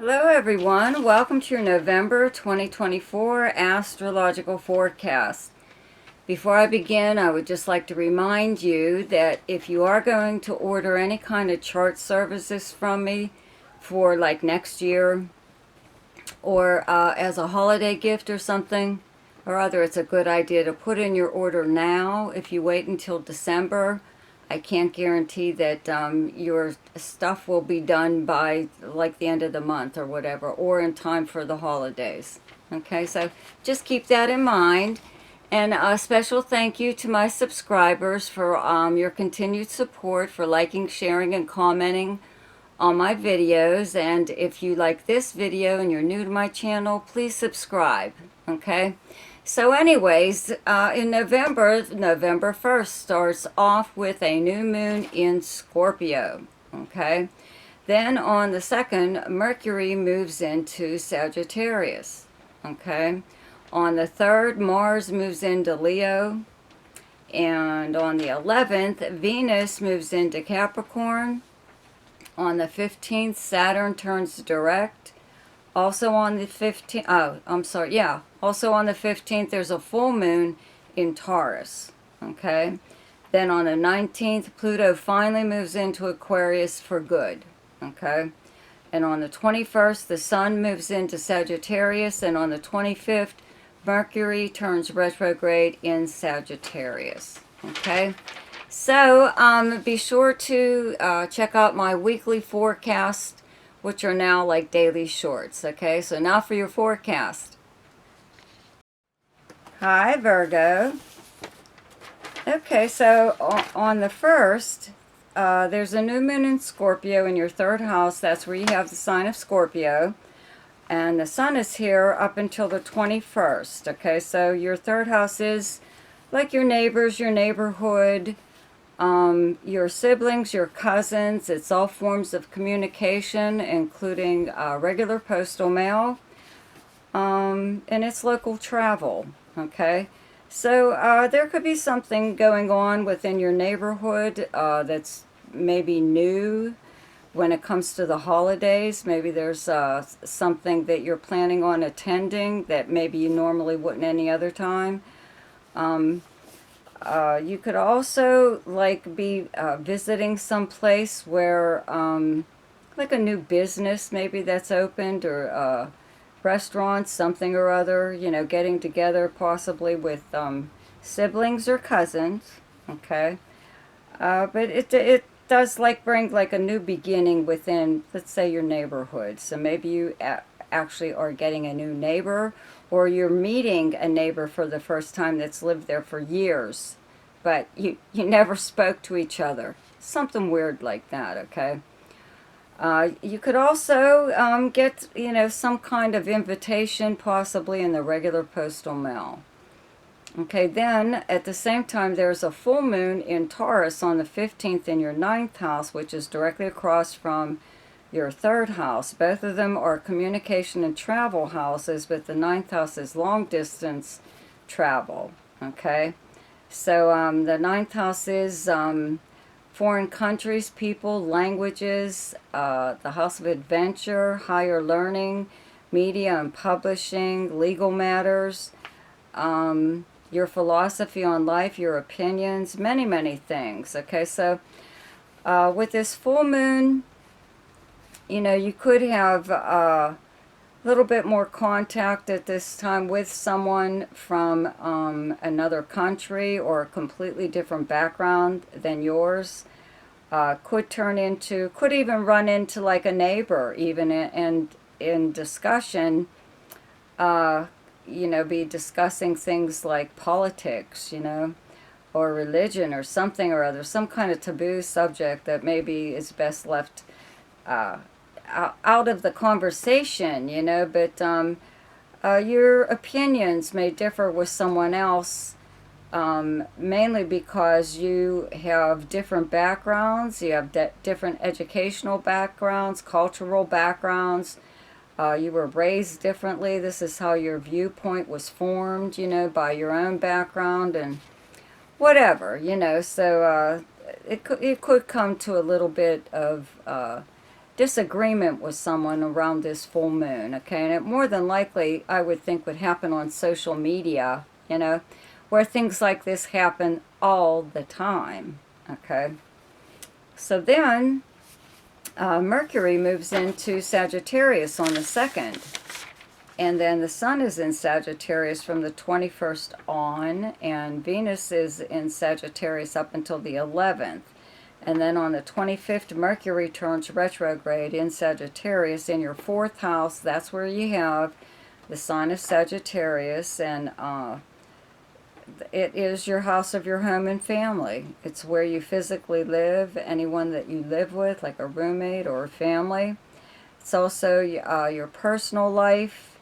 Hello everyone, welcome to your November 2024 astrological forecast. Before I begin, I would just like to remind you that if you are going to order any kind of chart services from me for like next year or as a holiday gift or something or other, it's a good idea to put in your order now. If you wait until December, I can't guarantee that your stuff will be done by like the end of the month or whatever, or in time for the holidays. Okay, so just keep that in mind. And a special thank you to my subscribers for your continued support, for liking, sharing, and commenting on my videos. And if you like this video and you're new to my channel, please subscribe. Okay? So anyways, in November 1st starts off with a new moon in Scorpio, okay? Then on the 2nd, Mercury moves into Sagittarius, okay? On the 3rd, Mars moves into Leo. And on the 11th, Venus moves into Capricorn. On the 15th, Saturn turns direct. Also on the 15th, also on the 15th, there's a full moon in Taurus, okay? Then on the 19th, Pluto finally moves into Aquarius for good, okay? And on the 21st, the Sun moves into Sagittarius, and on the 25th, Mercury turns retrograde in Sagittarius, okay? So be sure to check out my weekly forecast, which are now like daily shorts. Okay, so now for your forecast. Hi, Virgo. Okay, so on the 1st, there's a new moon in Scorpio in your 3rd house. That's where you have the sign of Scorpio. And the sun is here up until the 21st. Okay, so your 3rd house is like your neighbors, your neighborhood, your siblings, your cousins. It's all forms of communication, including regular postal mail, and it's local travel, okay? So there could be something going on within your neighborhood that's maybe new when it comes to the holidays. Maybe there's something that you're planning on attending that maybe you normally wouldn't any other time. You could also like be visiting some place where like a new business maybe that's opened, or restaurants, something or other, you know, getting together possibly with siblings or cousins, okay? But it does like bring like a new beginning within, let's say, your neighborhood. So maybe you actually are getting a new neighbor, or you're meeting a neighbor for the first time that's lived there for years, but you never spoke to each other. Something weird like that, okay? You could also get, you know, some kind of invitation possibly in the regular postal mail. Okay, then at the same time, there's a full moon in Taurus on the 15th in your 9th house, which is directly across from your 3rd house. Both of them are communication and travel houses, but the 9th house is long distance travel, okay? So the 9th house is foreign countries, people, languages, the house of adventure, higher learning, media and publishing, legal matters, your philosophy on life, your opinions, many, many things, okay? So with this full moon, you know, you could have a little bit more contact at this time with someone from another country or a completely different background than yours. Could even run into like a neighbor, even in discussion, you know, be discussing things like politics, you know, or religion or something or other, some kind of taboo subject that maybe is best left out of the conversation, you know, but your opinions may differ with someone else, mainly because you have different backgrounds, you have different educational backgrounds, cultural backgrounds, you were raised differently. This is how your viewpoint was formed, you know, by your own background and whatever, you know, so it could come to a little bit of disagreement with someone around this full moon, okay? And it more than likely, I would think, would happen on social media, where things like this happen all the time, okay? So then Mercury moves into Sagittarius on the 2nd. And then the Sun is in Sagittarius from the 21st on, and Venus is in Sagittarius up until the 11th. And then on the 25th, Mercury turns retrograde in Sagittarius in your 4th house. That's where you have the sign of Sagittarius, and it is your house of your home and family. It's where you physically live, anyone that you live with, like a roommate or a family. It's also your personal life,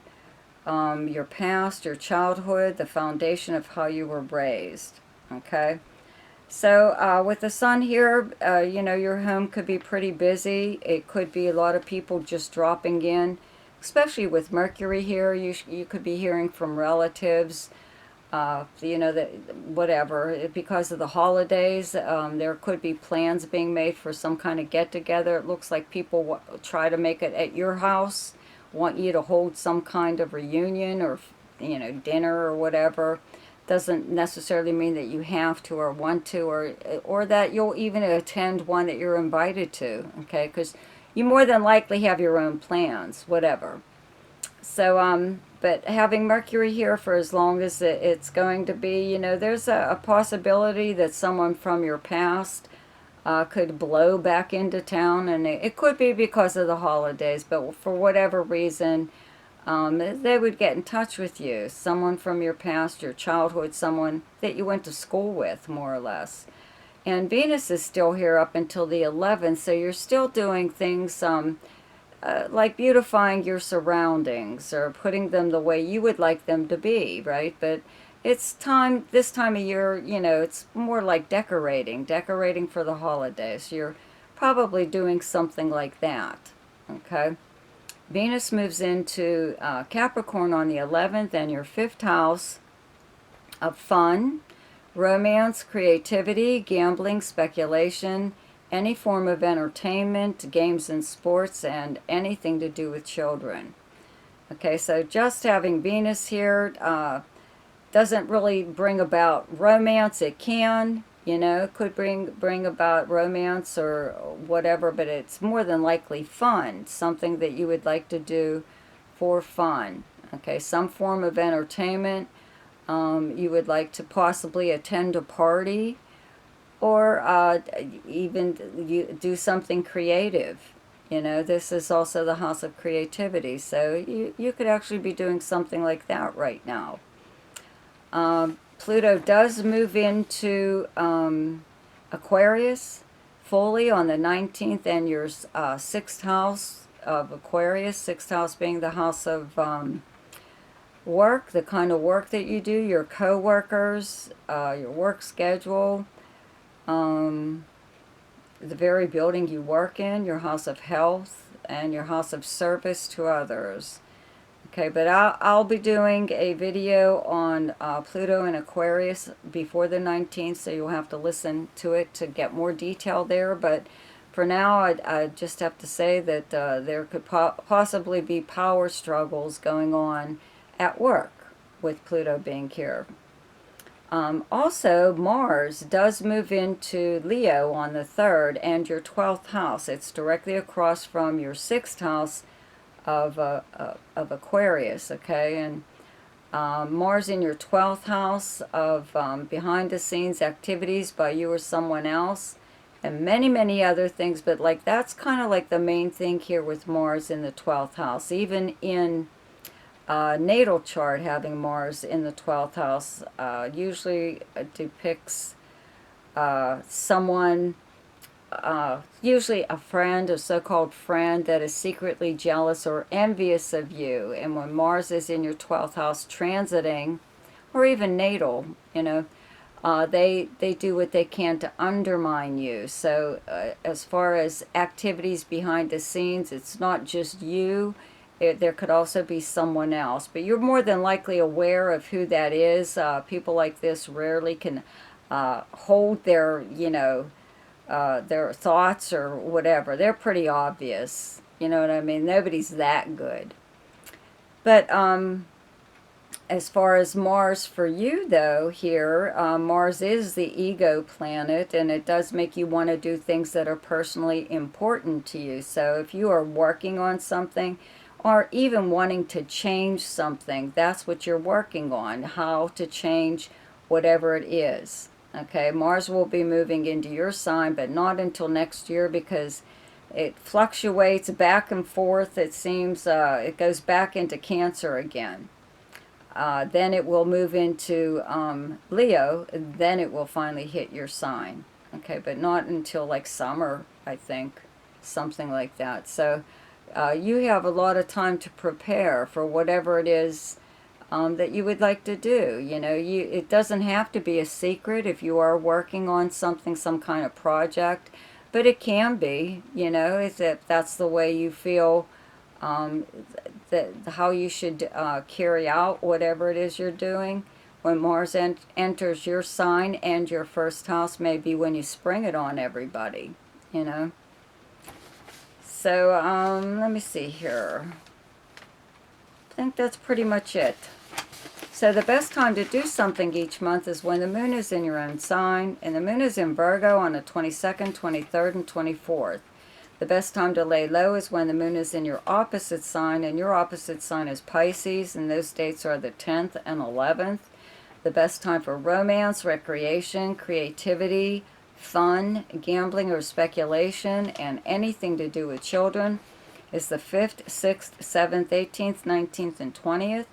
your past, your childhood, the foundation of how you were raised, okay? So with the Sun here, your home could be pretty busy. It could be a lot of people just dropping in, especially with Mercury here. You could be hearing from relatives, that whatever, because of the holidays, there could be plans being made for some kind of get-together. It looks like people try to make it at your house, want you to hold some kind of reunion or, dinner or whatever. Doesn't necessarily mean that you have to or want to, or that you'll even attend one that you're invited to, okay? Because you more than likely have your own plans, whatever. So, but having Mercury here for as long as it's going to be, there's a possibility that someone from your past could blow back into town, and it could be because of the holidays, but for whatever reason, they would get in touch with you. Someone from your past, your childhood, someone that you went to school with, more or less. And Venus is still here up until the 11th, so you're still doing things like beautifying your surroundings or putting them the way you would like them to be, right? But it's this time of year, it's more like decorating for the holidays. You're probably doing something like that, okay? Venus moves into Capricorn on the 11th, and your 5th house of fun, romance, creativity, gambling, speculation, any form of entertainment, games and sports, and anything to do with children. Okay, so just having Venus here doesn't really bring about romance. It can, could bring about romance or whatever, but it's more than likely fun, something that you would like to do for fun. Okay, some form of entertainment. You would like to possibly attend a party, or even you do something creative. This is also the house of creativity, so you could actually be doing something like that right now. Pluto does move into Aquarius fully on the 19th, and your 6th house of Aquarius, 6th house being the house of work, the kind of work that you do, your co-workers, your work schedule, the very building you work in, your house of health, and your house of service to others. Okay, but I'll be doing a video on Pluto and Aquarius before the 19th, so you'll have to listen to it to get more detail there. But for now, I just have to say that there could possibly be power struggles going on at work with Pluto being here. Also, Mars does move into Leo on the 3rd, and your 12th house. It's directly across from your 6th house of Aquarius, okay? And Mars in your 12th house of behind-the-scenes activities by you or someone else, and many, many other things, but like that's kind of like the main thing here with Mars in the 12th house. Even in natal chart, having Mars in the 12th house usually depicts someone, usually a friend, a so-called friend that is secretly jealous or envious of you. And when Mars is in your 12th house transiting, or even natal, they do what they can to undermine you. So as far as activities behind the scenes, it's not just you. There could also be someone else, but you're more than likely aware of who that is. People like this rarely can hold their, their thoughts or whatever. They're pretty obvious. You know what I mean? Nobody's that good. But as far as Mars for you, though, here, Mars is the ego planet, and it does make you want to do things that are personally important to you. So if you are working on something, or even wanting to change something, that's what you're working on, how to change whatever it is. Okay, Mars will be moving into your sign, but not until next year, because it fluctuates back and forth. It seems it goes back into Cancer again. Then it will move into Leo, and then it will finally hit your sign. Okay, but not until like summer, I think, something like that. So you have a lot of time to prepare for whatever it is that you would like to do. You know, it doesn't have to be a secret if you are working on something, some kind of project, but it can be, you know, if that's the way you feel, um, how you should carry out whatever it is you're doing. When Mars enters your sign and your first house, may be when you spring it on everybody, you know. So let me see here. I think that's pretty much it. So the best time to do something each month is when the moon is in your own sign, and the moon is in Virgo on the 22nd, 23rd, and 24th. The best time to lay low is when the moon is in your opposite sign, and your opposite sign is Pisces, and those dates are the 10th and 11th. The best time for romance, recreation, creativity, fun, gambling or speculation, and anything to do with children is the 5th, 6th, 7th, 18th, 19th, and 20th.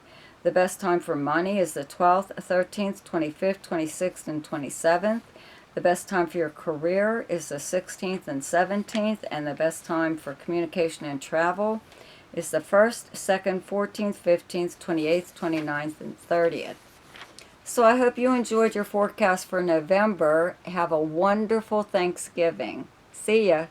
The best time for money is the 12th, 13th, 25th, 26th, and 27th. The best time for your career is the 16th and 17th, and the best time for communication and travel is the 1st, 2nd, 14th, 15th, 28th, 29th, and 30th. So I hope you enjoyed your forecast for November. Have a wonderful Thanksgiving. See ya.